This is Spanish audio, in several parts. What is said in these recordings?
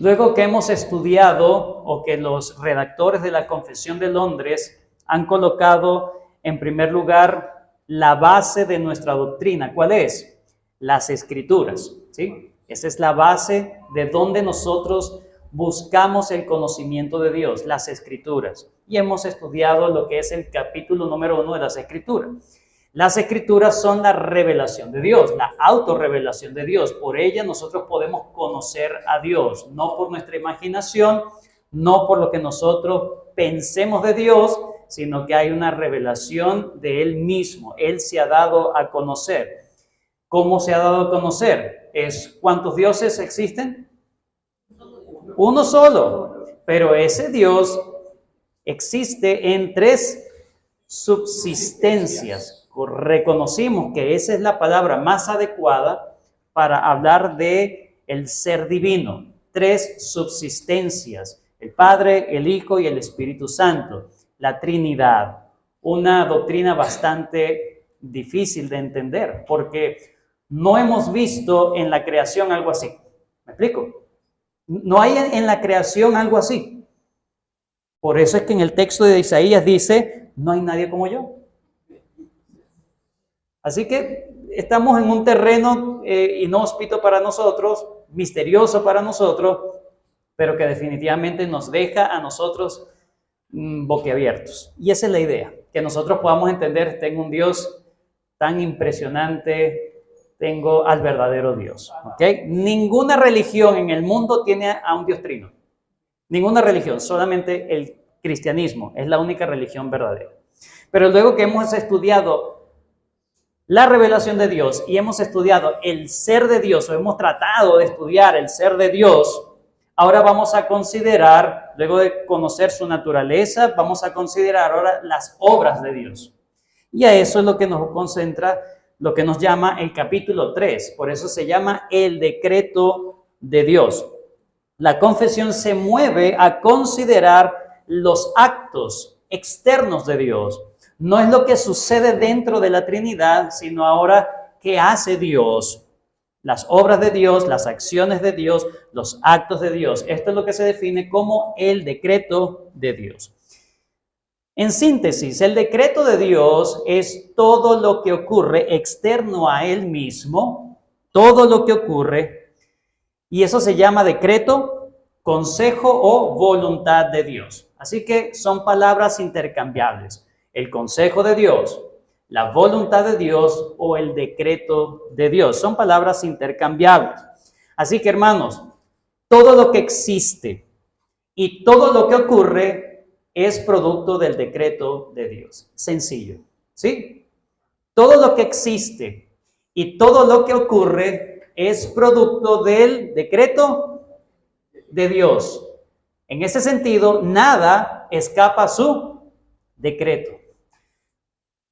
Luego que hemos estudiado o que los redactores de la Confesión de Londres han colocado en primer lugar la base de nuestra doctrina, ¿cuál es? Las Escrituras, ¿sí? Esa es la base de donde nosotros buscamos el conocimiento de Dios, las Escrituras. Y hemos estudiado lo que es el capítulo número 1 de las Escrituras. Las Escrituras son la revelación de Dios, la autorrevelación de Dios. Por ella nosotros podemos conocer a Dios, no por nuestra imaginación, no por lo que nosotros pensemos de Dios, sino que hay una revelación de Él mismo. Él se ha dado a conocer. ¿Cómo se ha dado a conocer? ¿Cuántos dioses existen? Uno solo, pero ese Dios existe en tres subsistencias. Reconocimos que esa es la palabra más adecuada para hablar de el ser divino. Tres subsistencias: el Padre, el Hijo y el Espíritu Santo. La Trinidad. Una doctrina bastante difícil de entender porque no hemos visto en la creación algo así. ¿Me explico? No hay en la creación algo así. Por eso es que en el texto de Isaías dice, no hay nadie como yo. Así que estamos en un terreno inhóspito para nosotros, misterioso para nosotros, pero que definitivamente nos deja a nosotros boquiabiertos. Y esa es la idea, que nosotros podamos entender, tengo un Dios tan impresionante, tengo al verdadero Dios. ¿Okay? Ninguna religión en el mundo tiene a un Dios trino. Ninguna religión, solamente el cristianismo es la única religión verdadera. Pero luego que hemos estudiado la revelación de Dios y hemos estudiado el ser de Dios, o hemos tratado de estudiar el ser de Dios, ahora vamos a considerar, luego de conocer su naturaleza, vamos a considerar ahora las obras de Dios. Y a eso es lo que nos concentra, lo que nos llama el capítulo 3. Por eso se llama el decreto de Dios. La confesión se mueve a considerar los actos externos de Dios. No es lo que sucede dentro de la Trinidad, sino ahora qué hace Dios. Las obras de Dios, las acciones de Dios, los actos de Dios. Esto es lo que se define como el decreto de Dios. En síntesis, el decreto de Dios es todo lo que ocurre externo a Él mismo, todo lo que ocurre, y eso se llama decreto, consejo o voluntad de Dios. Así que son palabras intercambiables. El consejo de Dios, la voluntad de Dios o el decreto de Dios. Son palabras intercambiables. Así que, hermanos, todo lo que existe y todo lo que ocurre es producto del decreto de Dios. Sencillo, ¿sí? Todo lo que existe y todo lo que ocurre es producto del decreto de Dios. En ese sentido, nada escapa a su decreto.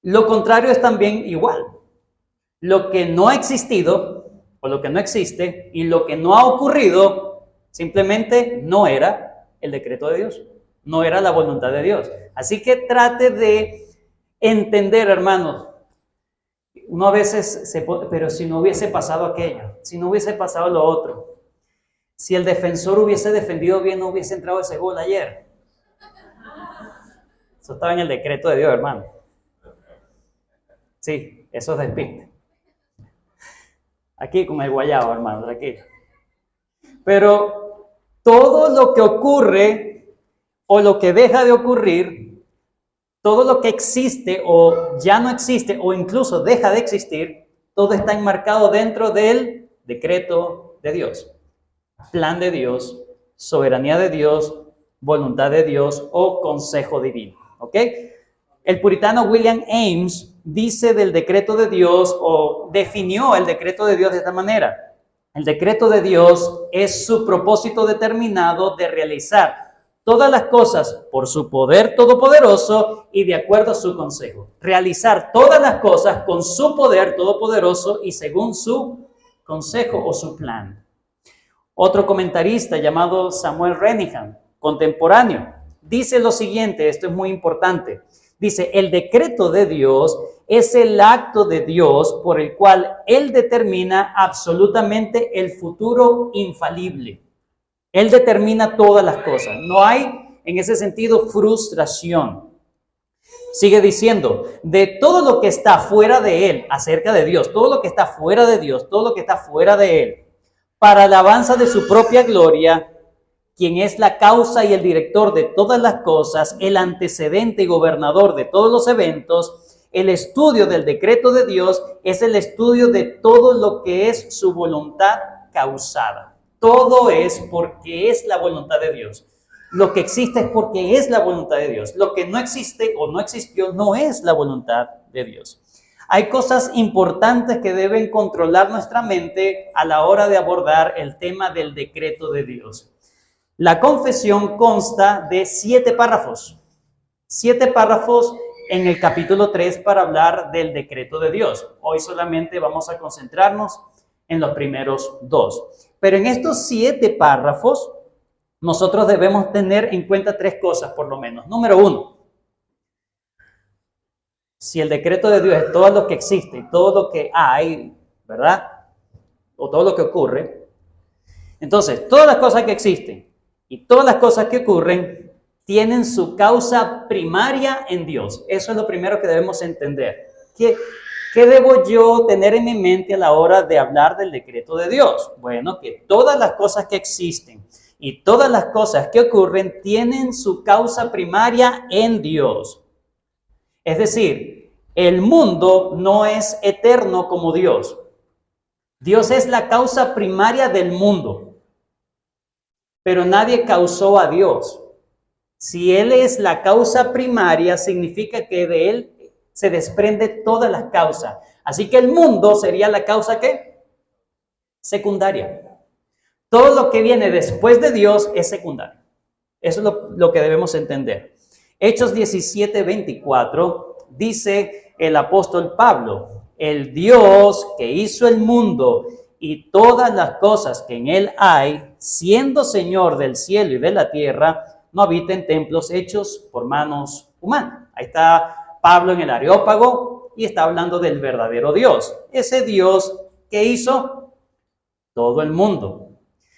Lo contrario es también igual. Lo que no ha existido o lo que no existe y lo que no ha ocurrido simplemente no era el decreto de Dios, no era la voluntad de Dios. Así que trate de entender, hermanos. Uno a veces pero si no hubiese pasado aquello, si no hubiese pasado lo otro, si el defensor hubiese defendido bien, no hubiese entrado ese gol ayer. Eso estaba en el decreto de Dios, hermano. Sí, eso es despiste. Aquí con el guayabo, hermano, tranquilo. Pero todo lo que ocurre o lo que deja de ocurrir, todo lo que existe o ya no existe o incluso deja de existir, todo está enmarcado dentro del decreto de Dios. Plan de Dios, soberanía de Dios, voluntad de Dios o consejo divino. ¿Ok? El puritano William Ames dice del decreto de Dios o definió el decreto de Dios de esta manera. El decreto de Dios es su propósito determinado de realizar todas las cosas por su poder todopoderoso y de acuerdo a su consejo. Realizar todas las cosas con su poder todopoderoso y según su consejo o su plan. Otro comentarista llamado Samuel Renihan, contemporáneo, dice lo siguiente, esto es muy importante. Dice, el decreto de Dios es el acto de Dios por el cual Él determina absolutamente el futuro infalible. Él determina todas las cosas. No hay, en ese sentido, frustración. Sigue diciendo, de todo lo que está fuera de Él, acerca de Dios, todo lo que está fuera de Dios, todo lo que está fuera de Él, para alabanza de su propia gloria, quien es la causa y el director de todas las cosas, el antecedente y gobernador de todos los eventos, el estudio del decreto de Dios es el estudio de todo lo que es su voluntad causada. Todo es porque es la voluntad de Dios. Lo que existe es porque es la voluntad de Dios. Lo que no existe o no existió no es la voluntad de Dios. Hay cosas importantes que deben controlar nuestra mente a la hora de abordar el tema del decreto de Dios. La confesión consta de 7 párrafos. 7 párrafos en el capítulo 3 para hablar del decreto de Dios. Hoy solamente vamos a concentrarnos en los primeros 2. Pero en estos 7 párrafos, nosotros debemos tener en cuenta 3 cosas por lo menos. Número 1, si el decreto de Dios es todo lo que existe, todo lo que hay, ¿verdad? O todo lo que ocurre. Entonces, todas las cosas que existen y todas las cosas que ocurren tienen su causa primaria en Dios. Eso es lo primero que debemos entender. ¿Qué debo yo tener en mi mente a la hora de hablar del decreto de Dios? Bueno, que todas las cosas que existen y todas las cosas que ocurren tienen su causa primaria en Dios. Es decir, el mundo no es eterno como Dios. Dios es la causa primaria del mundo, pero nadie causó a Dios. Si Él es la causa primaria, significa que de Él se desprende todas las causas. Así que el mundo sería la causa ¿qué? Secundaria. Todo lo que viene después de Dios es secundario. Eso es lo que debemos entender. Hechos 17:24 dice el apóstol Pablo, el Dios que hizo el mundo y todas las cosas que en él hay, siendo Señor del cielo y de la tierra, no habita en templos hechos por manos humanas. Ahí está Pablo en el Areópago y está hablando del verdadero Dios. Ese Dios que hizo todo el mundo.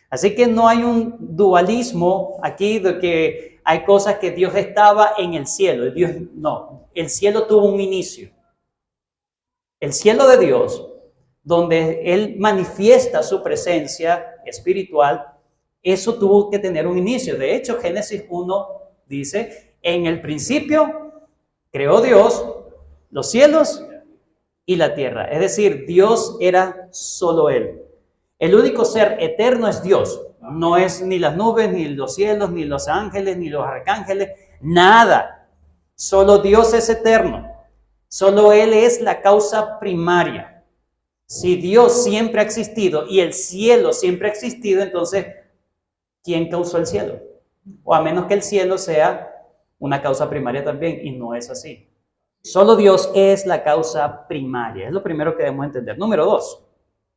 Así que no hay un dualismo aquí de que hay cosas que Dios estaba en el cielo. Dios, no, el cielo tuvo un inicio. El cielo de Dios, donde Él manifiesta su presencia espiritual, eso tuvo que tener un inicio. De hecho, Génesis 1 dice, en el principio creó Dios los cielos y la tierra. Es decir, Dios era solo Él. El único ser eterno es Dios. No es ni las nubes, ni los cielos, ni los ángeles, ni los arcángeles, nada. Solo Dios es eterno. Solo Él es la causa primaria. Si Dios siempre ha existido y el cielo siempre ha existido, entonces, ¿quién causó el cielo? O a menos que el cielo sea una causa primaria también, y no es así. Solo Dios es la causa primaria. Es lo primero que debemos entender. Número 2.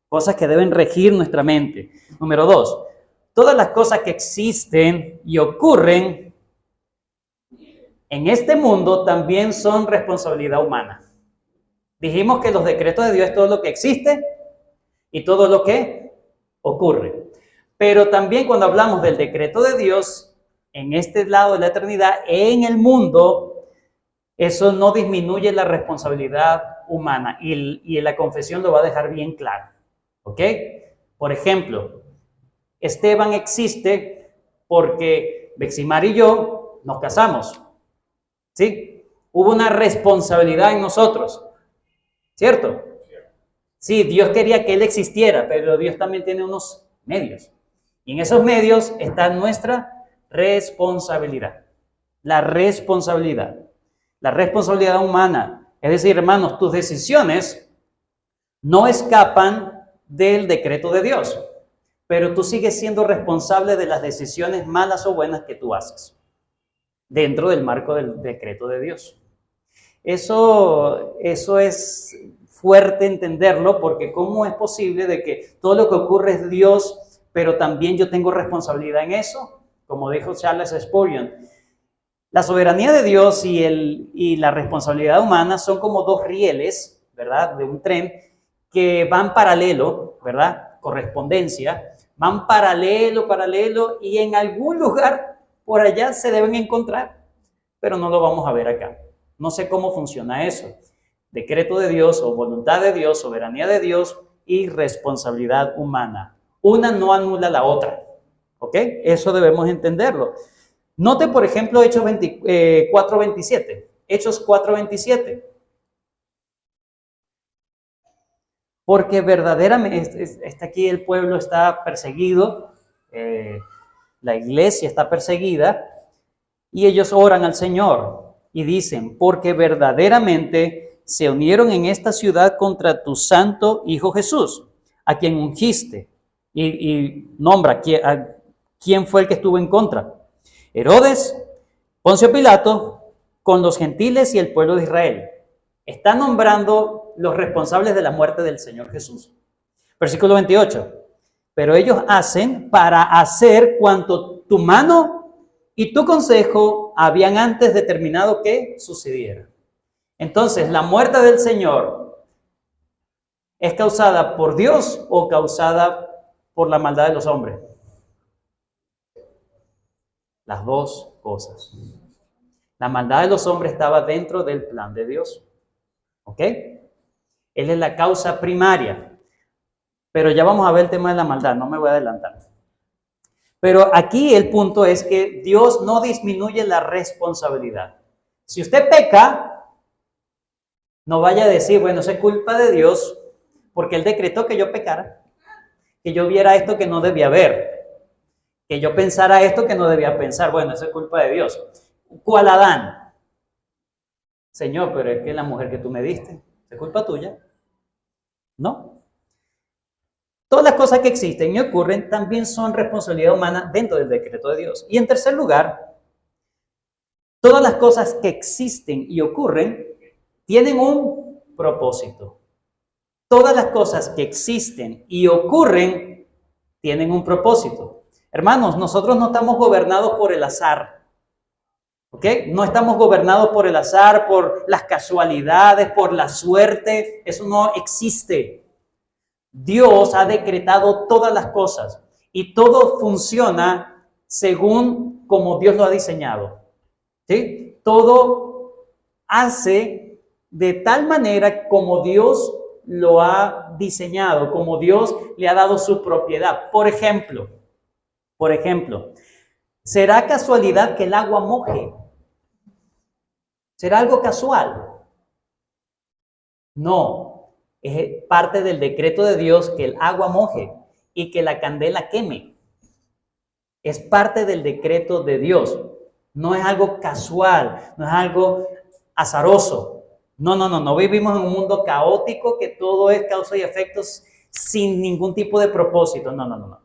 Cosas que deben regir nuestra mente. Número 2. Todas las cosas que existen y ocurren en este mundo también son responsabilidad humana. Dijimos que los decretos de Dios es todo lo que existe y todo lo que ocurre. Pero también cuando hablamos del decreto de Dios, en este lado de la eternidad, en el mundo, eso no disminuye la responsabilidad humana. Y la confesión lo va a dejar bien claro. ¿Ok? Por ejemplo, Esteban existe porque Beximar y yo nos casamos. ¿Sí? Hubo una responsabilidad en nosotros. ¿Cierto? Sí, Dios quería que Él existiera, pero Dios también tiene unos medios. Y en esos medios está nuestra responsabilidad. La responsabilidad humana. Es decir, hermanos, tus decisiones no escapan del decreto de Dios, pero tú sigues siendo responsable de las decisiones malas o buenas que tú haces dentro del marco del decreto de Dios. Eso es fuerte entenderlo, porque ¿cómo es posible de que todo lo que ocurre es Dios, pero también yo tengo responsabilidad en eso? Como dijo Charles Spurgeon, la soberanía de Dios y la responsabilidad humana son como 2 rieles, ¿verdad?, de un tren que van paralelo, ¿verdad?, correspondencia, Van paralelo, paralelo, y en algún lugar por allá se deben encontrar, pero no lo vamos a ver acá. No sé cómo funciona eso. Decreto de Dios o voluntad de Dios, soberanía de Dios y responsabilidad humana. Una no anula la otra. ¿Ok? Eso debemos entenderlo. Note, por ejemplo, Hechos 4:27. Hechos 4:27. Porque verdaderamente, está aquí el pueblo está perseguido, la iglesia está perseguida, y ellos oran al Señor y dicen, porque verdaderamente se unieron en esta ciudad contra tu santo Hijo Jesús, a quien ungiste, y nombra a quién fue el que estuvo en contra. Herodes, Poncio Pilato, con los gentiles y el pueblo de Israel. Está nombrando los responsables de la muerte del Señor Jesús. Versículo 28. Pero ellos hacen para hacer cuanto tu mano y tu consejo habían antes determinado que sucediera. Entonces, ¿la muerte del Señor es causada por Dios o causada por la maldad de los hombres? Las dos cosas. La maldad de los hombres estaba dentro del plan de Dios. ¿Ok? Él es la causa primaria. Pero ya vamos a ver el tema de la maldad, no me voy a adelantar. Pero aquí el punto es que Dios no disminuye la responsabilidad. Si usted peca, no vaya a decir, bueno, eso es culpa de Dios, porque Él decretó que yo pecara, que yo viera esto que no debía ver, que yo pensara esto que no debía pensar. Bueno, eso es culpa de Dios. ¿Cuál Adán? Señor, pero es que la mujer que tú me diste, ¿es culpa tuya? No. Todas las cosas que existen y ocurren también son responsabilidad humana dentro del decreto de Dios. Y en tercer lugar, todas las cosas que existen y ocurren tienen un propósito. Todas las cosas que existen y ocurren tienen un propósito. Hermanos, nosotros no estamos gobernados por el azar. ¿Ok? No estamos gobernados por el azar, por las casualidades, por la suerte. Eso no existe. Dios ha decretado todas las cosas y todo funciona según como Dios lo ha diseñado. ¿Sí? Todo hace de tal manera como Dios lo ha diseñado, como Dios le ha dado su propiedad. Por ejemplo, ¿será casualidad que el agua moje? ¿Será algo casual? No. Es parte del decreto de Dios que el agua moje y que la candela queme. Es parte del decreto de Dios. No es algo casual, no es algo azaroso. No vivimos en un mundo caótico que todo es causa y efectos sin ningún tipo de propósito. No.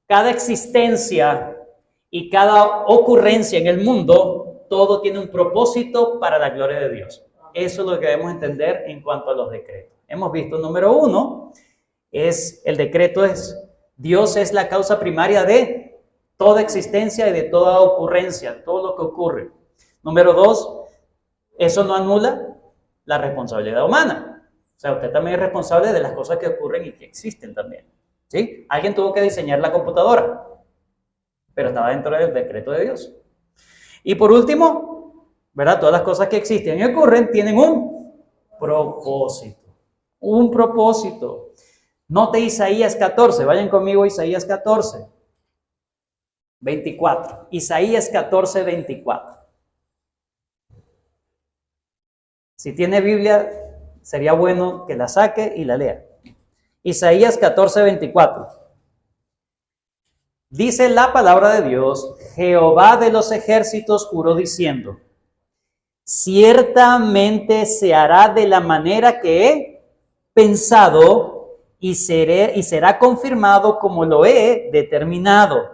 Cada existencia y cada ocurrencia en el mundo, todo tiene un propósito para la gloria de Dios. Eso es lo que debemos entender en cuanto a los decretos. Hemos visto, número 1, el decreto es, Dios es la causa primaria de toda existencia y de toda ocurrencia, todo lo que ocurre. Número 2, eso no anula la responsabilidad humana. O sea, usted también es responsable de las cosas que ocurren y que existen también. ¿Sí? Alguien tuvo que diseñar la computadora, pero estaba dentro del decreto de Dios. Y por último, ¿verdad? Todas las cosas que existen y ocurren tienen un propósito. Un propósito. Note Isaías 14. Vayan conmigo a Isaías 14. 24. Isaías 14, 24. Si tiene Biblia, sería bueno que la saque y la lea. Isaías 14, 24. Dice la palabra de Dios, Jehová de los ejércitos juró diciendo, ciertamente se hará de la manera que he pensado y será confirmado como lo he determinado,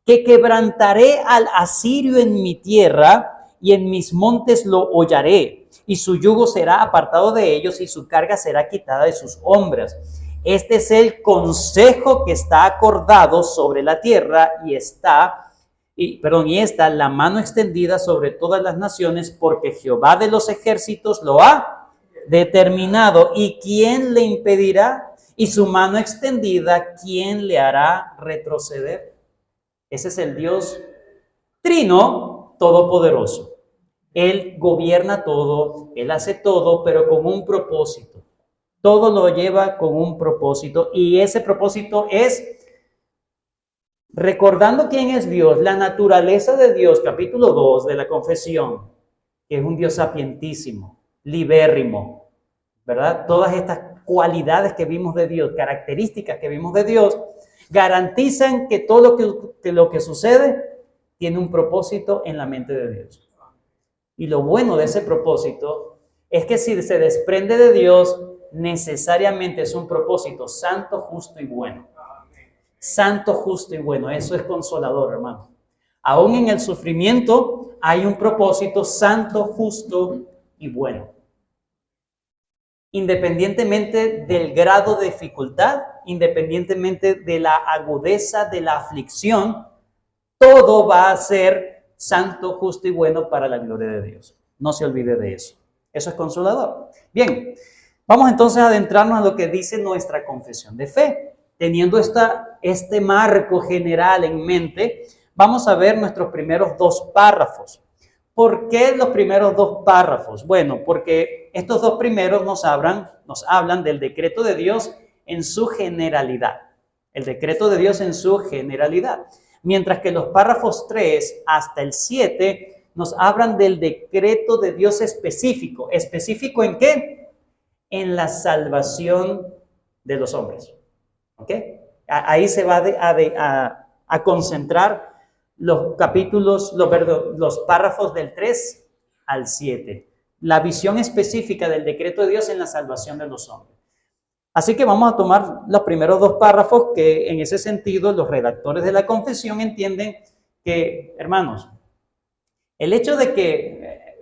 que quebrantaré al asirio en mi tierra y en mis montes lo hollaré, y su yugo será apartado de ellos y su carga será quitada de sus hombros. Este es el consejo que está acordado sobre la tierra y está la mano extendida sobre todas las naciones, porque Jehová de los ejércitos lo ha determinado. ¿Y quién le impedirá? y su mano extendida, ¿quién le hará retroceder? Ese es el Dios Trino Todopoderoso. Él gobierna todo, Él hace todo, pero con un propósito. Todo lo lleva con un propósito, y ese propósito es recordando quién es Dios, la naturaleza de Dios, capítulo 2 de la confesión, que es un Dios sapientísimo, libérrimo, ¿verdad? Todas estas cualidades que vimos de Dios, características que vimos de Dios, garantizan que todo lo que sucede tiene un propósito en la mente de Dios. Y lo bueno de ese propósito es que si se desprende de Dios, necesariamente es un propósito santo, justo y bueno. Santo, justo y bueno. Eso es consolador, hermano. Aún en el sufrimiento hay un propósito santo, justo y bueno. Independientemente del grado de dificultad, independientemente de la agudeza de la aflicción, todo va a ser santo, justo y bueno para la gloria de Dios. No se olvide de eso. Eso es consolador. Bien, vamos entonces a adentrarnos a lo que dice nuestra confesión de fe. Teniendo este marco general en mente, vamos a ver nuestros primeros dos párrafos. ¿Por qué los primeros dos párrafos? Bueno, porque estos dos primeros nos hablan del decreto de Dios en su generalidad. El decreto de Dios en su generalidad. Mientras que los párrafos 3 hasta el 7 nos hablan del decreto de Dios específico. ¿Específico en qué? En la salvación de los hombres. ¿Ok? Ahí se va a concentrar los capítulos, los párrafos del 3 al 7. La visión específica del decreto de Dios en la salvación de los hombres. Así que vamos a tomar los primeros dos párrafos que en ese sentido los redactores de la confesión entienden que, hermanos, el hecho de que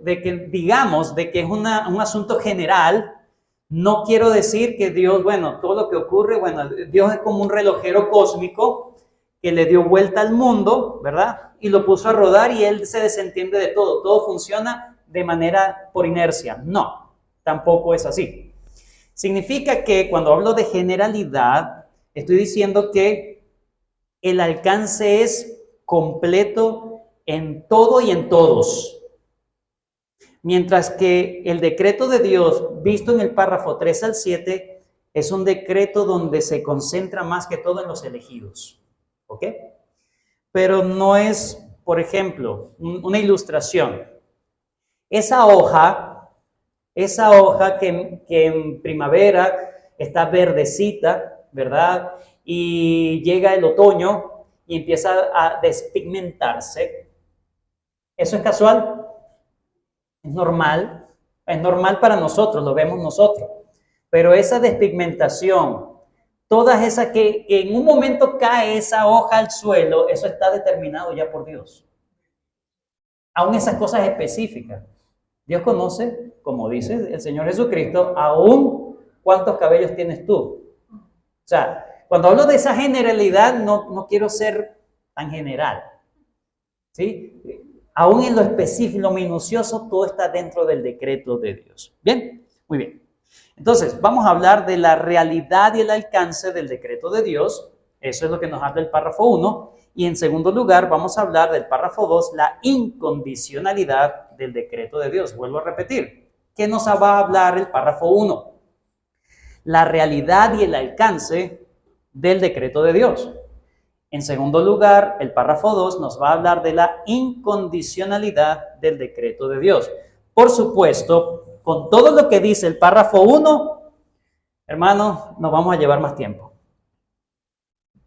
digamos de que es un asunto general, no quiero decir que Dios, bueno, todo lo que ocurre, bueno, Dios es como un relojero cósmico que le dio vuelta al mundo, ¿verdad? Y lo puso a rodar y él se desentiende de todo. Todo funciona de manera por inercia. No, tampoco es así. Significa que cuando hablo de generalidad, estoy diciendo que el alcance es completo en todo y en todos. Mientras que el decreto de Dios, visto en el párrafo 3 al 7, es un decreto donde se concentra más que todo en los elegidos. ¿Ok? Pero no es, por ejemplo, una ilustración. Esa hoja que en primavera está verdecita, ¿verdad? Y llega el otoño y empieza a despigmentarse. ¿Eso es casual? Es normal para nosotros, lo vemos nosotros. Pero esa despigmentación, todas esas que en un momento cae esa hoja al suelo, eso está determinado ya por Dios. Aún esas cosas específicas. Dios conoce, como dice el Señor Jesucristo, aún cuántos cabellos tienes tú. O sea, cuando hablo de esa generalidad, no quiero ser tan general. ¿Sí? Aún en lo específico, lo minucioso, todo está dentro del decreto de Dios. ¿Bien? Muy bien. Entonces, vamos a hablar de la realidad y el alcance del decreto de Dios. Eso es lo que nos habla el párrafo 1. Y en segundo lugar, vamos a hablar del párrafo 2, la incondicionalidad del decreto de Dios. Vuelvo a repetir. ¿Qué nos va a hablar el párrafo 1? La realidad y el alcance del decreto de Dios. En segundo lugar, el párrafo 2 nos va a hablar de la incondicionalidad del decreto de Dios. Por supuesto, con todo lo que dice el párrafo 1, hermanos, nos vamos a llevar más tiempo.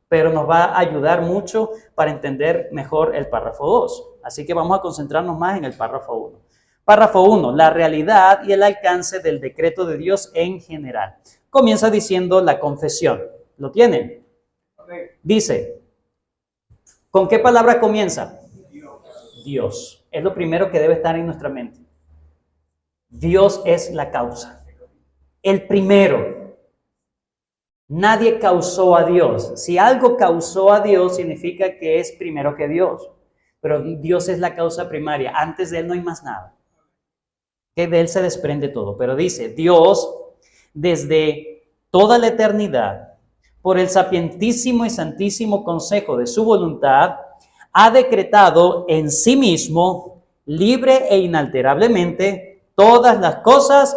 Pero nos va a ayudar mucho para entender mejor el párrafo 2. Así que vamos a concentrarnos más en el párrafo 1. Párrafo 1, la realidad y el alcance del decreto de Dios en general. Comienza diciendo la confesión. ¿Lo tienen? Dice, ¿con qué palabra comienza? Dios. Es lo primero que debe estar en nuestra mente. Dios es la causa. El primero. Nadie causó a Dios. Si algo causó a Dios, significa que es primero que Dios. Pero Dios es la causa primaria. Antes de Él no hay más nada. Que de Él se desprende todo. Pero dice, Dios, desde toda la eternidad, por el sapientísimo y santísimo consejo de su voluntad, ha decretado en sí mismo, libre e inalterablemente, todas las cosas,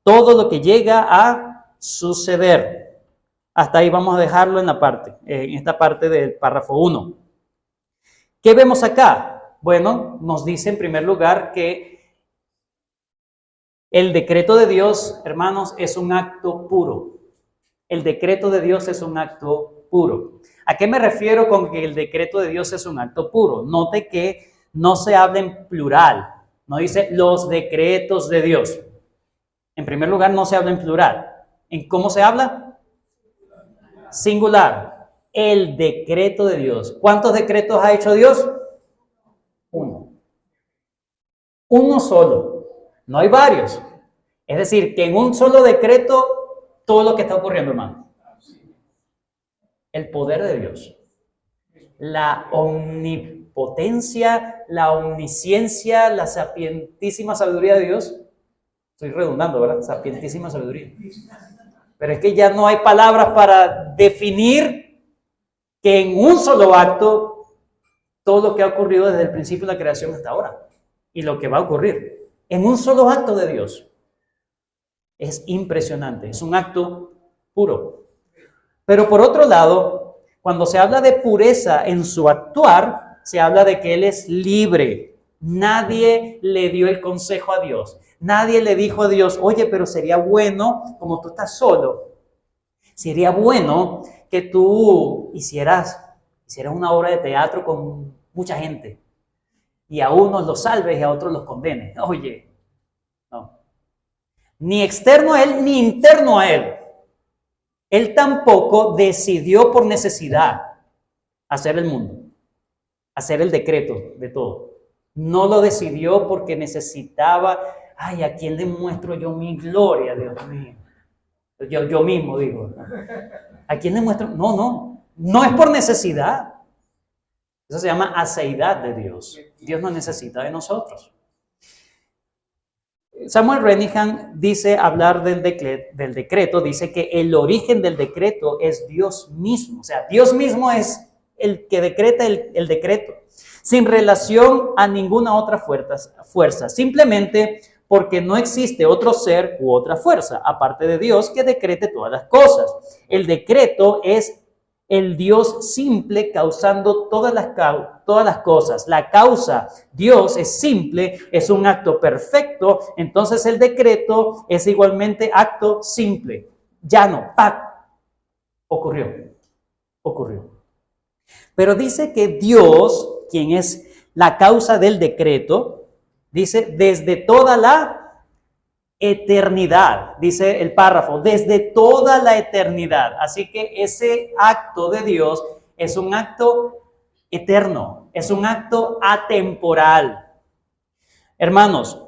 todo lo que llega a suceder. Hasta ahí vamos a dejarlo en esta parte del párrafo 1. ¿Qué vemos acá? Bueno, nos dice en primer lugar que el decreto de Dios, hermanos, es un acto puro. El decreto de Dios es un acto puro. ¿A qué me refiero con que el decreto de Dios es un acto puro? Note que no se habla en plural, no dice los decretos de Dios. En primer lugar, no se habla en plural. ¿En cómo se habla? Singular. El decreto de Dios. ¿Cuántos decretos ha hecho Dios? Uno. Uno solo. No hay varios. Es decir, que en un solo decreto, todo lo que está ocurriendo, hermano. El poder de Dios. La omnipotencia, la omnisciencia, la sapientísima sabiduría de Dios. Estoy redundando, ¿verdad? Sapientísima sabiduría. Pero es que ya no hay palabras para definir que en un solo acto todo lo que ha ocurrido desde el principio de la creación hasta ahora y lo que va a ocurrir. En un solo acto de Dios. Es impresionante, es un acto puro. Pero por otro lado, cuando se habla de pureza en su actuar, se habla de que Él es libre. Nadie le dio el consejo a Dios. Nadie le dijo a Dios, oye, pero sería bueno, como tú estás solo, sería bueno que tú hicieras una obra de teatro con mucha gente y a unos los salves y a otros los condenes. Oye, no. Ni externo a Él, ni interno a Él. Él tampoco decidió por necesidad hacer el mundo, hacer el decreto de todo. No lo decidió porque necesitaba, ay, ¿a quién le muestro yo mi gloria, Dios mío? Yo mismo digo, ¿a quién le muestro? No es por necesidad. Eso se llama aceidad de Dios. Dios no necesita de nosotros. Samuel Renihan dice, hablar del decreto, dice que el origen del decreto es Dios mismo. O sea, Dios mismo es el que decreta el decreto, sin relación a ninguna otra fuerza, simplemente porque no existe otro ser u otra fuerza, aparte de Dios, que decrete todas las cosas. El decreto es el Dios simple causando todas las cosas. La causa, Dios es simple, es un acto perfecto, entonces el decreto es igualmente acto simple. Llano, ¡pac! Ocurrió. Pero dice que Dios, quien es la causa del decreto, dice desde toda la eternidad, dice el párrafo, desde toda la eternidad. Así que ese acto de Dios es un acto eterno, es un acto atemporal. Hermanos,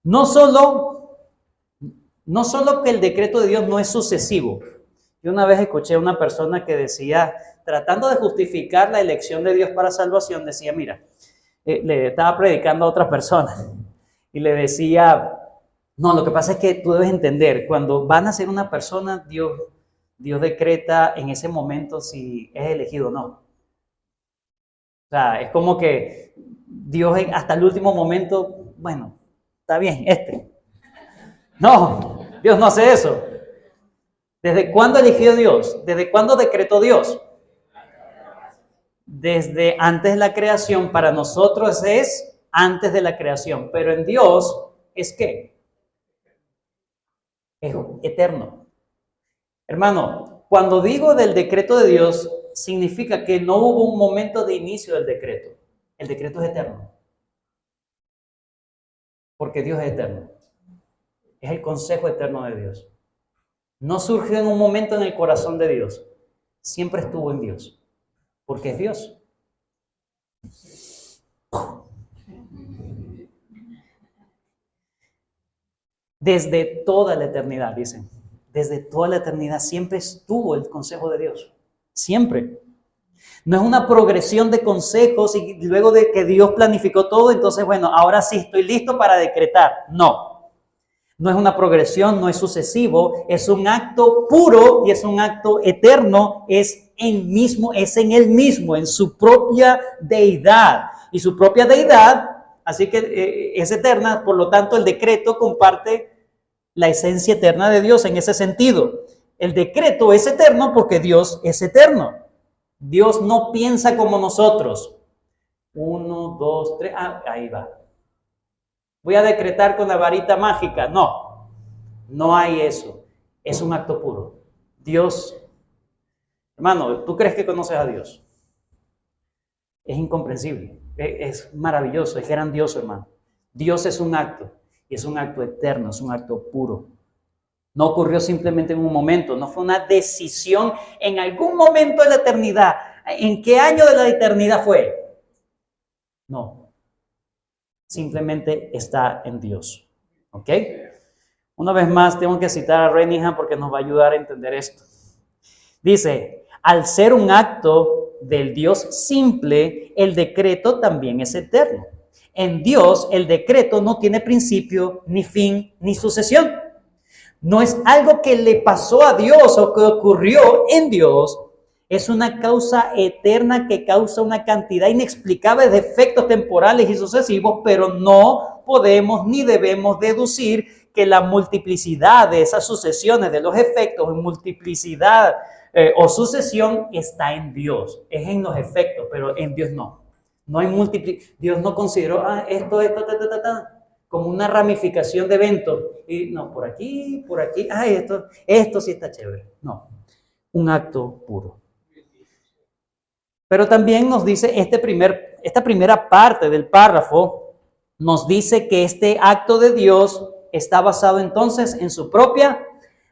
no solo que el decreto de Dios no es sucesivo. Yo una vez escuché a una persona que decía, tratando de justificar la elección de Dios para salvación, decía, mira, le estaba predicando a otra persona y le decía, no, lo que pasa es que tú debes entender, cuando van a ser una persona, Dios decreta en ese momento si es elegido o no. O sea, es como que Dios hasta el último momento, bueno, está bien, No, Dios no hace eso. ¿Desde cuándo eligió Dios? ¿Desde cuándo decretó Dios? Desde antes de la creación. Para nosotros es antes de la creación, pero en Dios es ¿qué? Es eterno. Hermano, cuando digo del decreto de Dios, significa que no hubo un momento de inicio del decreto. El decreto es eterno. Porque Dios es eterno. Es el consejo eterno de Dios. No surgió en un momento en el corazón de Dios. Siempre estuvo en Dios. Porque es Dios. Desde toda la eternidad, dicen. Desde toda la eternidad siempre estuvo el consejo de Dios. Siempre. No es una progresión de consejos y luego de que Dios planificó todo, entonces, bueno, ahora sí estoy listo para decretar. No. No es una progresión, no es sucesivo, es un acto puro y es un acto eterno, es en él mismo, en su propia deidad. Y su propia deidad, así que es eterna, por lo tanto el decreto comparte la esencia eterna de Dios en ese sentido. El decreto es eterno porque Dios es eterno. Dios no piensa como nosotros. 1, 2, 3, ahí va. Voy a decretar con la varita mágica. No, no hay eso. Es un acto puro. Dios, hermano, ¿tú crees que conoces a Dios? Es incomprensible. Es maravilloso, es grandioso, hermano. Dios es un acto, y es un acto eterno, es un acto puro. No ocurrió simplemente en un momento, no fue una decisión en algún momento de la eternidad. ¿En qué año de la eternidad fue? No, simplemente está en Dios. ¿Ok? Una vez más tengo que citar a Renihan porque nos va a ayudar a entender esto. Dice, al ser un acto del Dios simple, el decreto también es eterno. En Dios, el decreto no tiene principio, ni fin, ni sucesión. No es algo que le pasó a Dios o que ocurrió en Dios. Es una causa eterna que causa una cantidad inexplicable de efectos temporales y sucesivos, pero no podemos ni debemos deducir que la multiplicidad de esas sucesiones de los efectos, multiplicidad o sucesión está en Dios. Es en los efectos, pero en Dios no. No hay Dios no consideró esto, como una ramificación de eventos. Y no, por aquí, esto sí está chévere. No, un acto puro. Pero también nos dice esta primera parte del párrafo, nos dice que este acto de Dios está basado entonces en su propia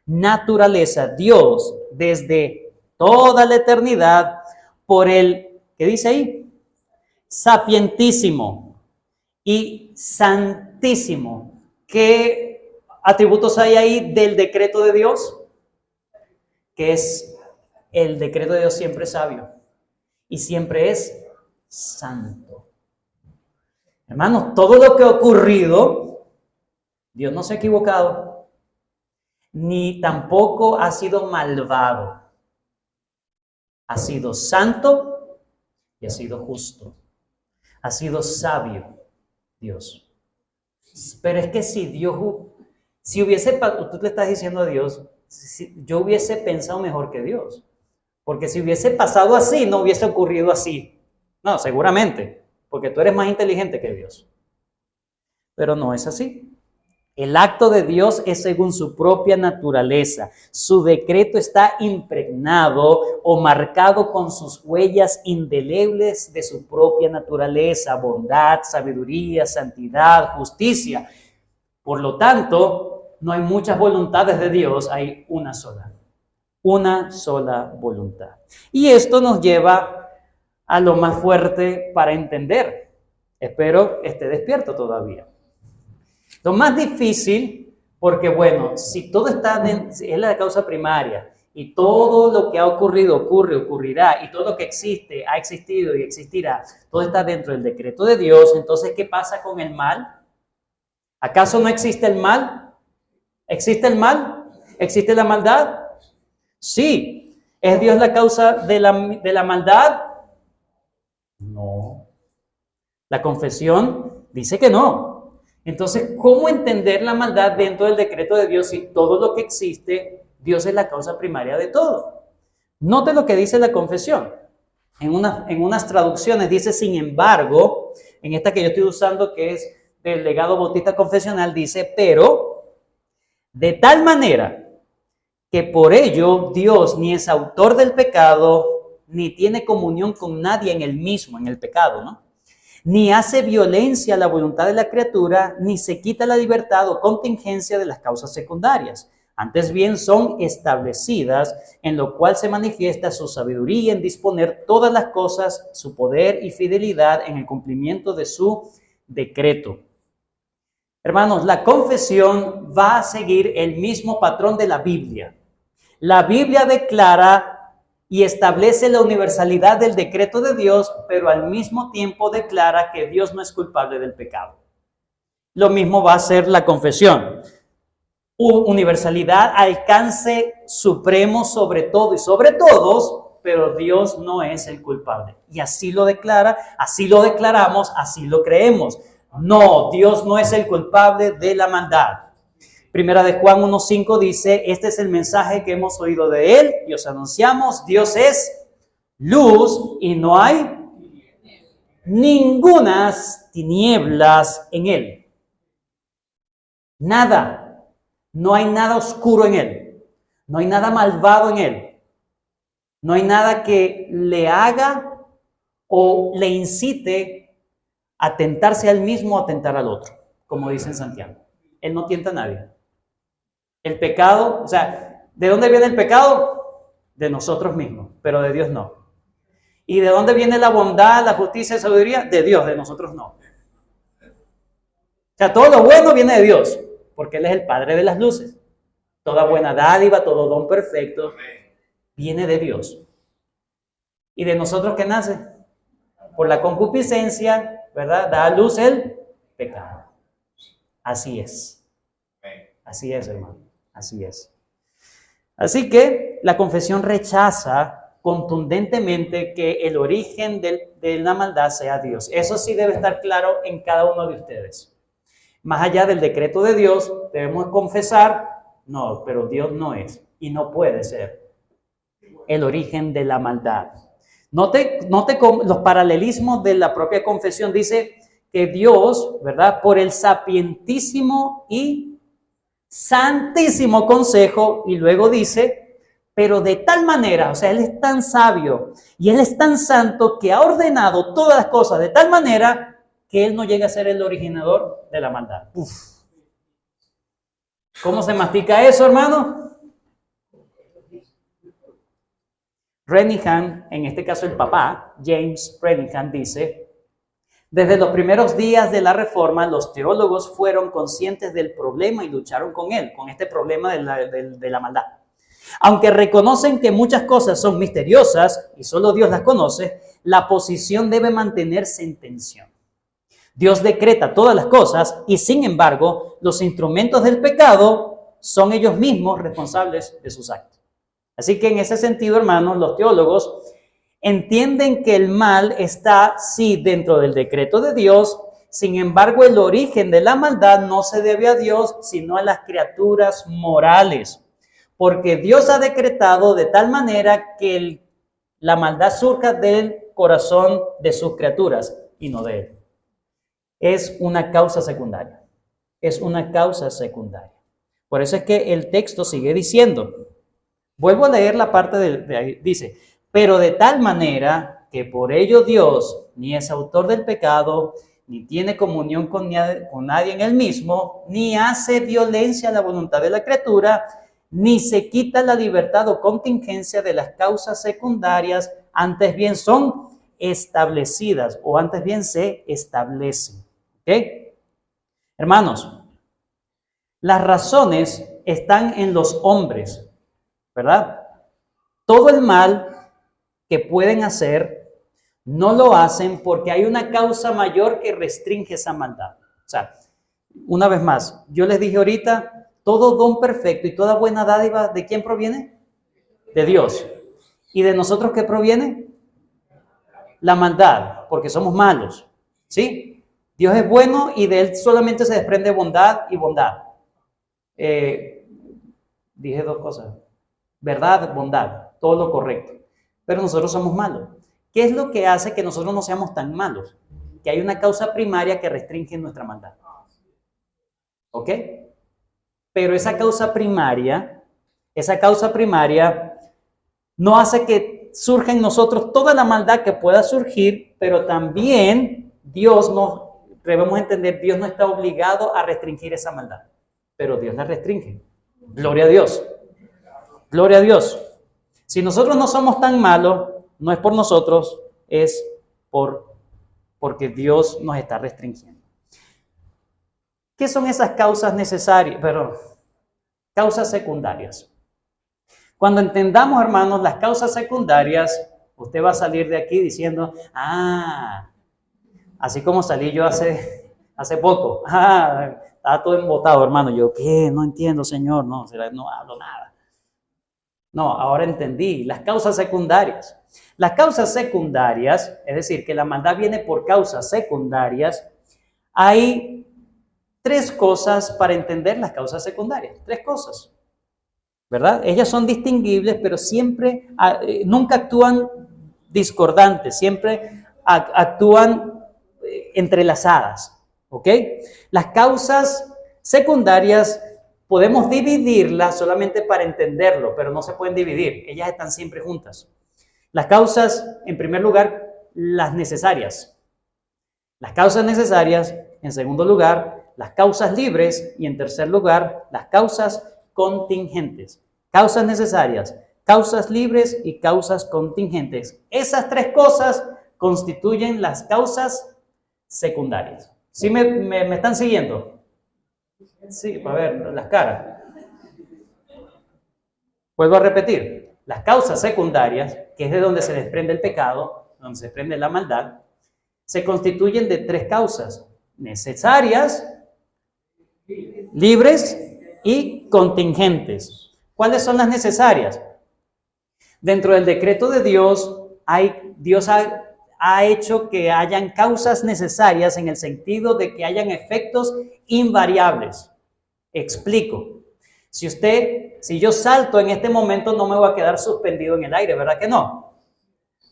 naturaleza. Dios, desde toda la eternidad, por el, ¿qué dice ahí? Sapientísimo y santísimo. ¿Qué atributos hay ahí del decreto de Dios? Que es el decreto de Dios siempre es sabio y siempre es santo. Hermanos, todo lo que ha ocurrido, Dios no se ha equivocado, ni tampoco ha sido malvado. Ha sido santo y ha sido justo. Ha sido sabio Dios. Pero es que si hubiese, tú le estás diciendo a Dios, yo hubiese pensado mejor que Dios. Porque si hubiese pasado así, no hubiese ocurrido así. No, seguramente, porque tú eres más inteligente que Dios. Pero no es así. El acto de Dios es según su propia naturaleza. Su decreto está impregnado o marcado con sus huellas indelebles de su propia naturaleza, bondad, sabiduría, santidad, justicia. Por lo tanto, no hay muchas voluntades de Dios, hay una sola voluntad. Y esto nos lleva a lo más fuerte para entender. Espero esté despierto todavía. Lo más difícil, porque bueno, si todo es la causa primaria y todo lo que ha ocurrido ocurrirá y todo lo que existe ha existido y existirá, todo está dentro del decreto de Dios, entonces ¿qué pasa con el mal? ¿Acaso no existe el mal? ¿Existe el mal? ¿Existe la maldad? Sí. ¿Es Dios la causa de la maldad? No. La confesión dice que no. Entonces, ¿cómo entender la maldad dentro del decreto de Dios si todo lo que existe, Dios es la causa primaria de todo? Note lo que dice la confesión. En unas traducciones dice, sin embargo, en esta que yo estoy usando, que es del Legado Bautista Confesional, dice, pero de tal manera que por ello Dios ni es autor del pecado, ni tiene comunión con nadie en el mismo, en el pecado, ¿no? Ni hace violencia a la voluntad de la criatura, ni se quita la libertad o contingencia de las causas secundarias. Antes bien son establecidas, en lo cual se manifiesta su sabiduría en disponer todas las cosas, su poder y fidelidad en el cumplimiento de su decreto. Hermanos, la confesión va a seguir el mismo patrón de la Biblia. La Biblia declara y establece la universalidad del decreto de Dios, pero al mismo tiempo declara que Dios no es culpable del pecado. Lo mismo va a ser la confesión. universalidad, alcance supremo sobre todo y sobre todos, pero Dios no es el culpable. Y así lo declara, así lo declaramos, así lo creemos. No, Dios no es el culpable de la maldad. Primera de Juan 1:5 dice, este es el mensaje que hemos oído de Él y os anunciamos, Dios es luz y no hay ningunas tinieblas en Él. Nada, no hay nada oscuro en Él, no hay nada malvado en Él, no hay nada que le haga o le incite a tentarse al mismo o a tentar al otro, como dice en Santiago. Él no tienta a nadie. El pecado, o sea, ¿de dónde viene el pecado? De nosotros mismos, pero de Dios no. ¿Y de dónde viene la bondad, la justicia y sabiduría? De Dios, de nosotros no. O sea, todo lo bueno viene de Dios, porque Él es el Padre de las luces. Toda buena dádiva, todo don perfecto, viene de Dios. ¿Y de nosotros qué nace? Por la concupiscencia, ¿verdad? Da a luz el pecado. Así es. Así es, hermano. Así es. Así que la confesión rechaza contundentemente que el origen de la maldad sea Dios. Eso sí debe estar claro en cada uno de ustedes. Más allá del decreto de Dios, debemos confesar, no, pero Dios no es y no puede ser el origen de la maldad. Note los paralelismos de la propia confesión. Dice que Dios, ¿verdad? Por el sapientísimo y santísimo consejo, y luego dice, pero de tal manera, o sea, Él es tan sabio y Él es tan santo que ha ordenado todas las cosas de tal manera que Él no llega a ser el originador de la maldad. Uf. ¿Cómo se mastica eso, hermano? Renihan, en este caso el papá, James Renihan, dice, desde los primeros días de la Reforma, los teólogos fueron conscientes del problema y lucharon con él, con este problema de la maldad. Aunque reconocen que muchas cosas son misteriosas y solo Dios las conoce, la posición debe mantenerse en tensión. Dios decreta todas las cosas y, sin embargo, los instrumentos del pecado son ellos mismos responsables de sus actos. Así que en ese sentido, hermanos, los teólogos entienden que el mal está, sí, dentro del decreto de Dios. Sin embargo, el origen de la maldad no se debe a Dios, sino a las criaturas morales. Porque Dios ha decretado de tal manera que la maldad surja del corazón de sus criaturas y no de Él. Es una causa secundaria. Es una causa secundaria. Por eso es que el texto sigue diciendo, vuelvo a leer la parte de ahí, dice, pero de tal manera que por ello Dios ni es autor del pecado, ni tiene comunión con nadie en él mismo, ni hace violencia a la voluntad de la criatura, ni se quita la libertad o contingencia de las causas secundarias, antes bien son establecidas o antes bien se establecen. ¿Ok? Hermanos, las razones están en los hombres, ¿verdad? Todo el mal que pueden hacer, no lo hacen porque hay una causa mayor que restringe esa maldad. O sea, una vez más, yo les dije ahorita, todo don perfecto y toda buena dádiva, ¿de quién proviene? De Dios. ¿Y de nosotros qué proviene? La maldad, porque somos malos, ¿sí? Dios es bueno y de Él solamente se desprende bondad y bondad. Dije dos cosas. Verdad, bondad, todo lo correcto. Pero nosotros somos malos. ¿Qué es lo que hace que nosotros no seamos tan malos? Que hay una causa primaria que restringe nuestra maldad. ¿Ok? Pero esa causa primaria no hace que surja en nosotros toda la maldad que pueda surgir, pero también debemos entender, Dios no está obligado a restringir esa maldad, pero Dios la restringe. Gloria a Dios. Gloria a Dios. Si nosotros no somos tan malos, no es por nosotros, es porque Dios nos está restringiendo. ¿Qué son esas causas necesarias? Causas secundarias. Cuando entendamos, hermanos, las causas secundarias, usted va a salir de aquí diciendo, así como salí yo hace poco. Está Estaba todo embotado, hermano. Yo, ¿qué? No entiendo, Señor. No, no hablo nada. No, ahora entendí. Las causas secundarias. Las causas secundarias, es decir, que la maldad viene por causas secundarias. Hay tres cosas para entender las causas secundarias. Tres cosas, ¿verdad? Ellas son distinguibles, pero siempre, nunca actúan discordantes, siempre actúan entrelazadas, ¿ok? Las causas secundarias podemos dividirlas solamente para entenderlo, pero no se pueden dividir, ellas están siempre juntas. Las causas, en primer lugar, las necesarias. Las causas necesarias, en segundo lugar, las causas libres y en tercer lugar, las causas contingentes. Causas necesarias, causas libres y causas contingentes. Esas tres cosas constituyen las causas secundarias. ¿Sí me están siguiendo? Sí, a ver, las caras. Vuelvo a repetir. Las causas secundarias, que es de donde se desprende el pecado, donde se desprende la maldad, se constituyen de tres causas: necesarias, libres y contingentes. ¿Cuáles son las necesarias? Dentro del decreto de Dios, Dios ha hecho que hayan causas necesarias en el sentido de que hayan efectos invariables. Explico. Si yo salto en este momento, no me voy a quedar suspendido en el aire, ¿verdad que no?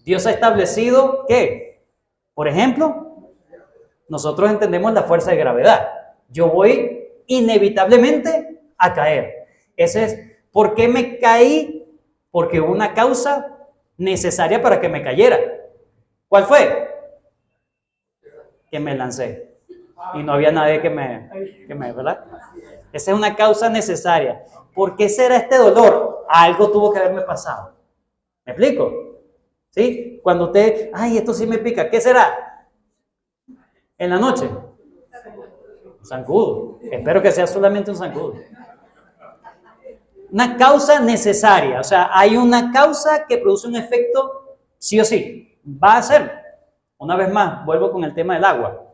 Dios ha establecido que, por ejemplo, nosotros entendemos la fuerza de gravedad. Yo voy inevitablemente a caer. Ese es, ¿por qué me caí? Porque hubo una causa necesaria para que me cayera. ¿Cuál fue? Que me lancé. Y no había nadie que me, ¿verdad? Esa es una causa necesaria. ¿Por qué será este dolor? Algo tuvo que haberme pasado. ¿Me explico? ¿Sí? Cuando usted, ay, esto sí me pica, ¿qué será? En la noche. Un zancudo. Espero que sea solamente un zancudo. Una causa necesaria. O sea, hay una causa que produce un efecto sí o sí. Va a ser. Una vez más, vuelvo con el tema del agua.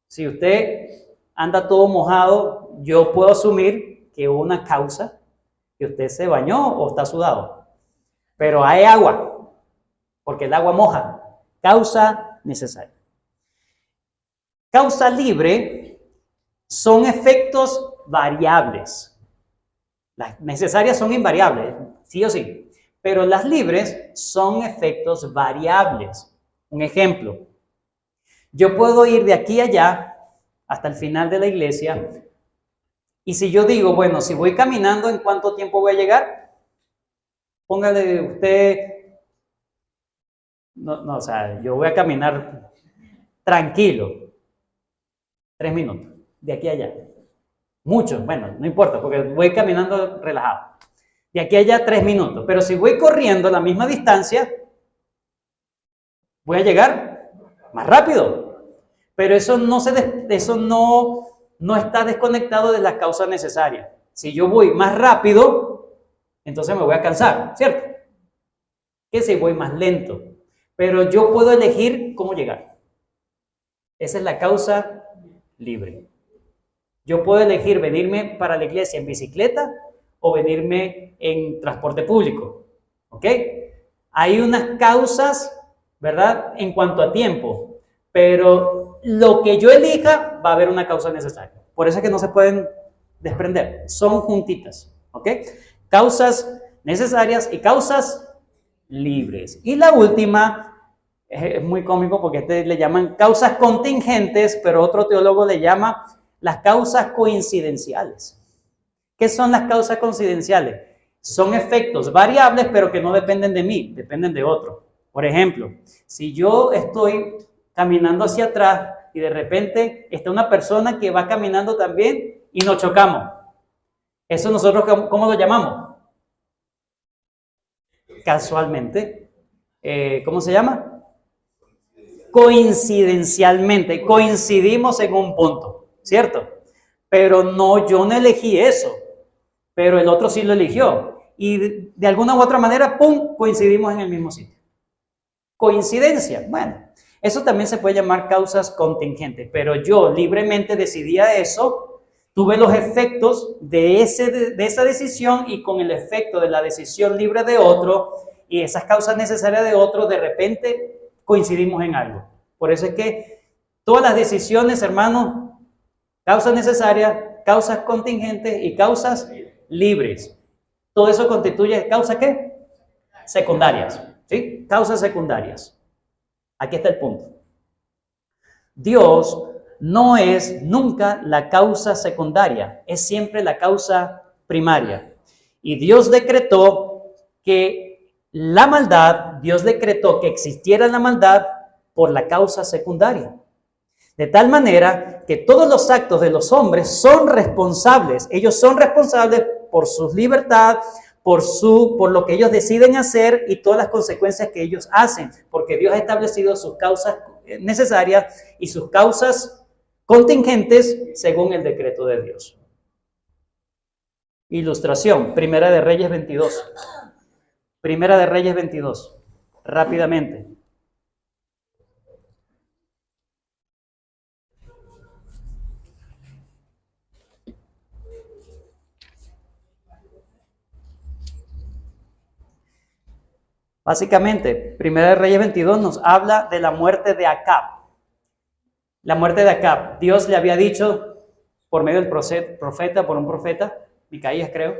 Si usted anda todo mojado, yo puedo asumir que hubo una causa, que usted se bañó o está sudado. Pero hay agua, porque el agua moja. Causa necesaria. Causa libre son efectos variables. Las necesarias son invariables, sí o sí. Pero las libres son efectos variables. Un ejemplo. Yo puedo ir de aquí a allá hasta el final de la iglesia. Y si yo digo, bueno, si voy caminando, ¿en cuánto tiempo voy a llegar? Póngale usted, no, o sea, yo voy a caminar tranquilo, 3 minutos, de aquí a allá. Mucho, bueno, no importa, porque voy caminando relajado. De aquí a allá 3 minutos, pero si voy corriendo la misma distancia, voy a llegar más rápido. Pero eso no está desconectado de la causa necesaria. Si yo voy más rápido, entonces me voy a cansar, ¿cierto? Que si voy más lento. Pero yo puedo elegir cómo llegar. Esa es la causa libre. Yo puedo elegir venirme para la iglesia en bicicleta o venirme en transporte público. ¿Ok? Hay unas causas, ¿verdad? En cuanto a tiempo. Pero lo que yo elija va a haber una causa necesaria. Por eso es que no se pueden desprender. Son juntitas. ¿Ok? Causas necesarias y causas libres. Y la última es muy cómico porque le llaman causas contingentes, pero otro teólogo le llama las causas coincidenciales. ¿Qué son las causas coincidenciales? Son efectos variables, pero que no dependen de mí, dependen de otro. Por ejemplo, si yo estoy caminando hacia atrás y de repente está una persona que va caminando también y nos chocamos. Eso nosotros, ¿cómo lo llamamos? Casualmente. ¿Cómo se llama? Coincidencialmente. Coincidimos en un punto, ¿cierto? Pero no, yo no elegí eso, pero el otro sí lo eligió. Y de alguna u otra manera, ¡pum!, coincidimos en el mismo sitio. Coincidencia. Bueno, eso también se puede llamar causas contingentes, pero yo libremente decidía eso Tú ves los efectos de esa decisión y con el efecto de la decisión libre de otro y esas causas necesarias de otro, de repente coincidimos en algo. Por eso es que todas las decisiones, hermanos, causas necesarias, causas contingentes y causas libres. Todo eso constituye causas ¿qué? Secundarias. ¿Sí? Causas secundarias. Aquí está el punto. Dios no es nunca la causa secundaria, es siempre la causa primaria. Y Dios decretó que la maldad, Dios decretó que existiera la maldad por la causa secundaria. De tal manera que todos los actos de los hombres son responsables. Ellos son responsables por su libertad, por lo que ellos deciden hacer y todas las consecuencias que ellos hacen, porque Dios ha establecido sus causas necesarias y sus causas contingentes según el decreto de Dios. Ilustración, Primera de Reyes 22. Primera de Reyes 22, rápidamente. Básicamente, Primera de Reyes 22 nos habla de la muerte de Acab. La muerte de Acab. Dios le había dicho por medio del profeta, por un profeta, Micaías creo,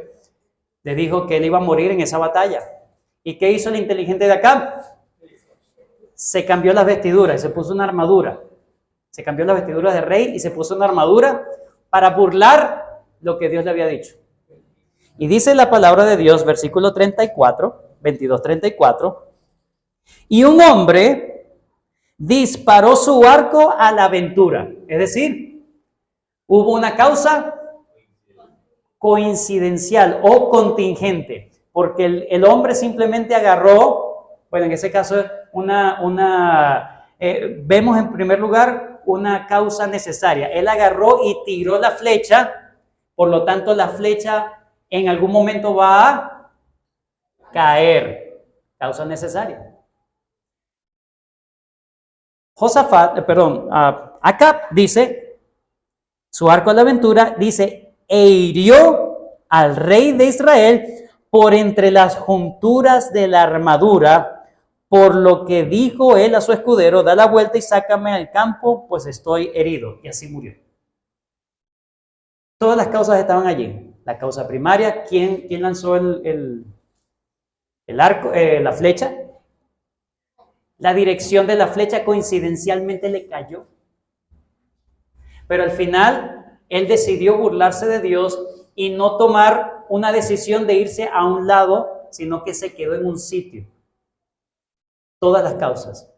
le dijo que él iba a morir en esa batalla. ¿Y qué hizo el inteligente de Acab? Se cambió las vestiduras, se puso una armadura. Se cambió las vestiduras de rey y se puso una armadura para burlar lo que Dios le había dicho. Y dice la palabra de Dios, versículo 34, 22-34, y un hombre disparó su arco a la aventura. Es decir, hubo una causa coincidencial o contingente, porque el hombre simplemente agarró, bueno, en ese caso, vemos en primer lugar una causa necesaria. Él agarró y tiró la flecha, por lo tanto la flecha en algún momento va a caer. Causa necesaria. Acab dice, su arco a la aventura, dice, e hirió al rey de Israel por entre las junturas de la armadura, por lo que dijo él a su escudero, da la vuelta y sácame al campo, pues estoy herido. Y así murió. Todas las causas estaban allí. La causa primaria, ¿quién lanzó el arco, la flecha? La dirección de la flecha coincidencialmente le cayó. Pero al final, él decidió burlarse de Dios y no tomar una decisión de irse a un lado, sino que se quedó en un sitio. Todas las causas.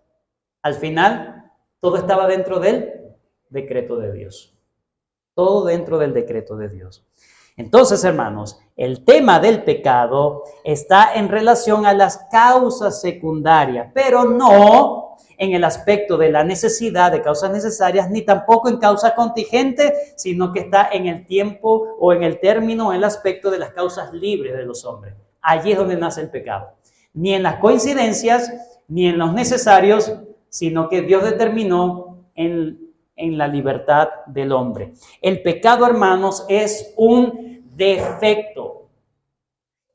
Al final, todo estaba dentro del decreto de Dios. Todo dentro del decreto de Dios. Entonces, hermanos, el tema del pecado está en relación a las causas secundarias, pero no en el aspecto de la necesidad de causas necesarias, ni tampoco en causa contingente, sino que está en el tiempo o en el término, en el aspecto de las causas libres de los hombres. Allí es donde nace el pecado. Ni en las coincidencias, ni en los necesarios, sino que Dios determinó en la libertad del hombre. El pecado, hermanos, es un defecto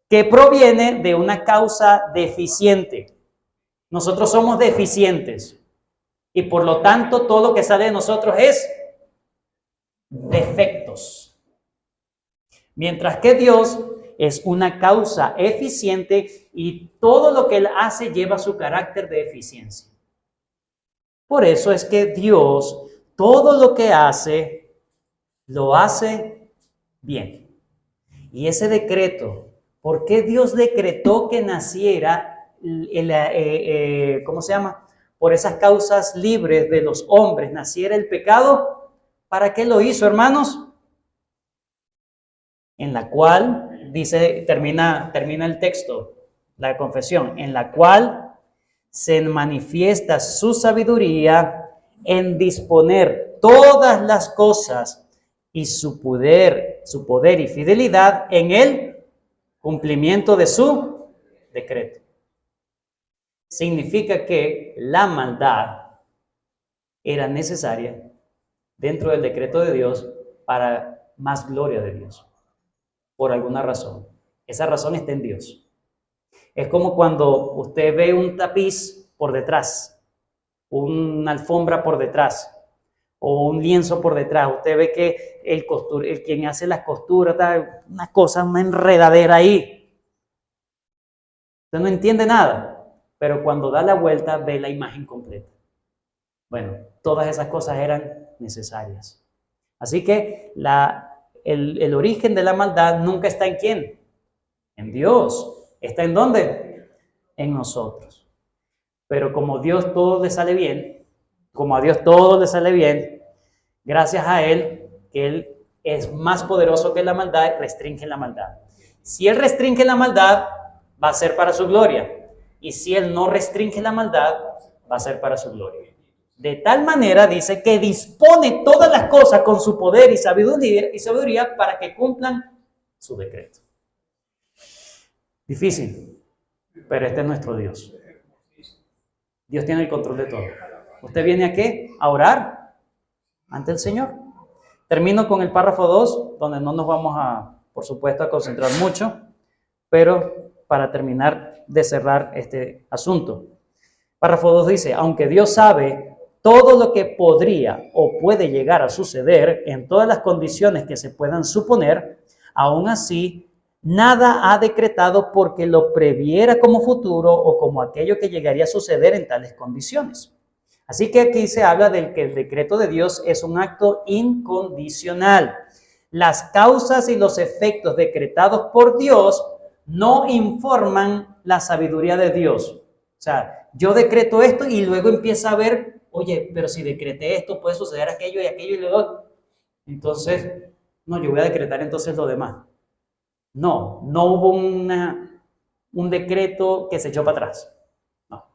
que proviene de una causa deficiente. Nosotros somos deficientes y por lo tanto todo lo que sale de nosotros es defectos. Mientras que Dios es una causa eficiente y todo lo que Él hace lleva su carácter de eficiencia. Por eso es que Dios todo lo que hace, lo hace bien. Y ese decreto, ¿por qué Dios decretó que naciera, por esas causas libres de los hombres, naciera el pecado? ¿Para qué lo hizo, hermanos? En la cual, termina el texto, la confesión, en la cual se manifiesta su sabiduría en disponer todas las cosas y su poder y fidelidad en el cumplimiento de su decreto. Significa que la maldad era necesaria dentro del decreto de Dios para más gloria de Dios, por alguna razón. Esa razón está en Dios. Es como cuando usted ve un tapiz por detrás, una alfombra por detrás, o un lienzo por detrás. Usted ve que el quien hace las costuras, está una cosa, una enredadera ahí. Usted no entiende nada, pero cuando da la vuelta ve la imagen completa. Bueno, todas esas cosas eran necesarias. Así que el origen de la maldad nunca está en ¿quién? En Dios. ¿Está en dónde? En nosotros. Pero como a Dios todo le sale bien, gracias a Él, que Él es más poderoso que la maldad, restringe la maldad. Si Él restringe la maldad, va a ser para su gloria. Y si Él no restringe la maldad, va a ser para su gloria. De tal manera, dice, que dispone todas las cosas con su poder y sabiduría para que cumplan su decreto. Difícil, pero este es nuestro Dios. Dios tiene el control de todo. ¿Usted viene a qué? A orar ante el Señor. Termino con el párrafo 2, donde no nos vamos por supuesto, a concentrar mucho, pero para terminar de cerrar este asunto. Párrafo 2 dice, aunque Dios sabe todo lo que podría o puede llegar a suceder en todas las condiciones que se puedan suponer, aún así, nada ha decretado porque lo previera como futuro o como aquello que llegaría a suceder en tales condiciones. Así que aquí se habla del que el decreto de Dios es un acto incondicional. Las causas y los efectos decretados por Dios no informan la sabiduría de Dios. O sea, yo decreto esto y luego empieza a ver, oye, pero si decreté esto, puede suceder aquello y luego. Entonces, no, yo voy a decretar entonces lo demás. No hubo un decreto que se echó para atrás. No.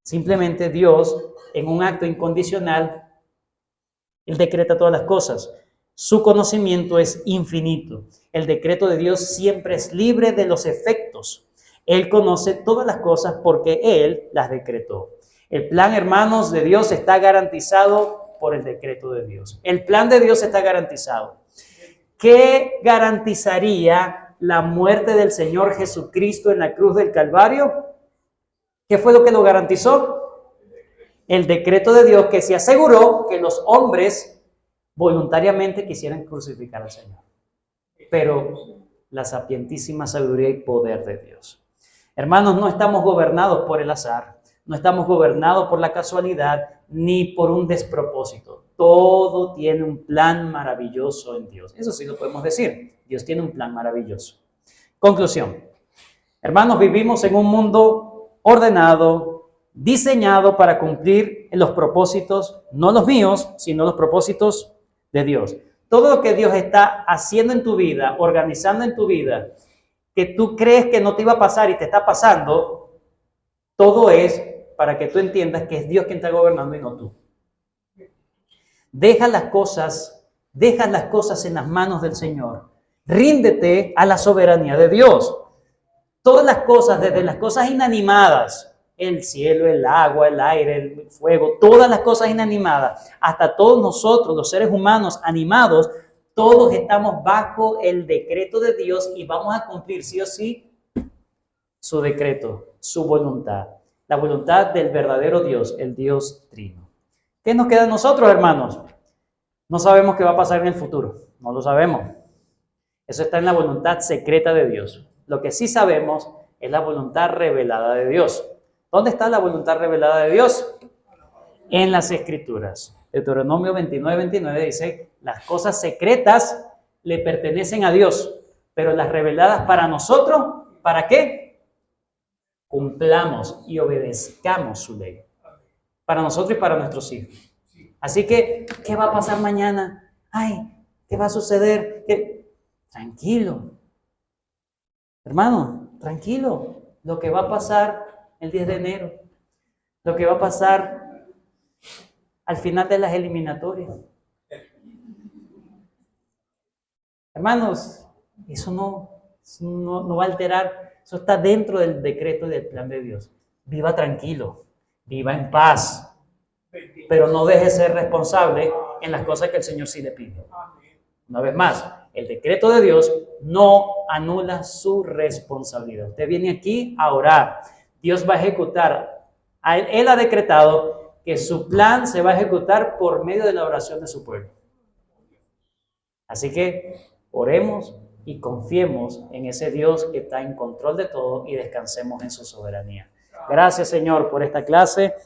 Simplemente Dios, en un acto incondicional, Él decreta todas las cosas. Su conocimiento es infinito. El decreto de Dios siempre es libre de los efectos. Él conoce todas las cosas porque Él las decretó. El plan, hermanos, de Dios está garantizado por el decreto de Dios. El plan de Dios está garantizado. ¿Qué garantizaría la muerte del Señor Jesucristo en la cruz del Calvario? ¿Qué fue lo que lo garantizó? El decreto de Dios, que se aseguró que los hombres voluntariamente quisieran crucificar al Señor. Pero la sapientísima sabiduría y poder de Dios. Hermanos, no estamos gobernados por el azar, no estamos gobernados por la casualidad, ni por un despropósito. Todo tiene un plan maravilloso en Dios. Eso sí lo podemos decir. Dios tiene un plan maravilloso. Conclusión. Hermanos, vivimos en un mundo ordenado, diseñado para cumplir los propósitos, no los míos, sino los propósitos de Dios. Todo lo que Dios está haciendo en tu vida, organizando en tu vida, que tú crees que no te iba a pasar y te está pasando, todo es para que tú entiendas que es Dios quien está gobernando y no tú. Deja las cosas en las manos del Señor. Ríndete a la soberanía de Dios. Todas las cosas, desde las cosas inanimadas, el cielo, el agua, el aire, el fuego, todas las cosas inanimadas, hasta todos nosotros, los seres humanos animados, todos estamos bajo el decreto de Dios y vamos a cumplir sí o sí su decreto, su voluntad, la voluntad del verdadero Dios, el Dios Trino. ¿Qué nos queda a nosotros, hermanos? No sabemos qué va a pasar en el futuro, no lo sabemos. Eso está en la voluntad secreta de Dios. Lo que sí sabemos es la voluntad revelada de Dios. ¿Dónde está la voluntad revelada de Dios? En las Escrituras. Deuteronomio 29:29 dice, las cosas secretas le pertenecen a Dios, pero las reveladas para nosotros, ¿para qué? Cumplamos y obedezcamos su ley. Para nosotros y para nuestros hijos. Así que, ¿qué va a pasar mañana? Ay, ¿qué va a suceder? Tranquilo. Hermano, tranquilo. Lo que va a pasar el 10 de enero, lo que va a pasar al final de las eliminatorias. Hermanos, eso no va a alterar, eso está dentro del decreto y del plan de Dios. Viva tranquilo, viva en paz, pero no deje de ser responsable en las cosas que el Señor sí le pide. Una vez más, el decreto de Dios no anula su responsabilidad. Usted viene aquí a orar. Dios va a ejecutar. Él ha decretado que su plan se va a ejecutar por medio de la oración de su pueblo. Así que oremos y confiemos en ese Dios que está en control de todo y descansemos en su soberanía. Gracias, Señor, por esta clase.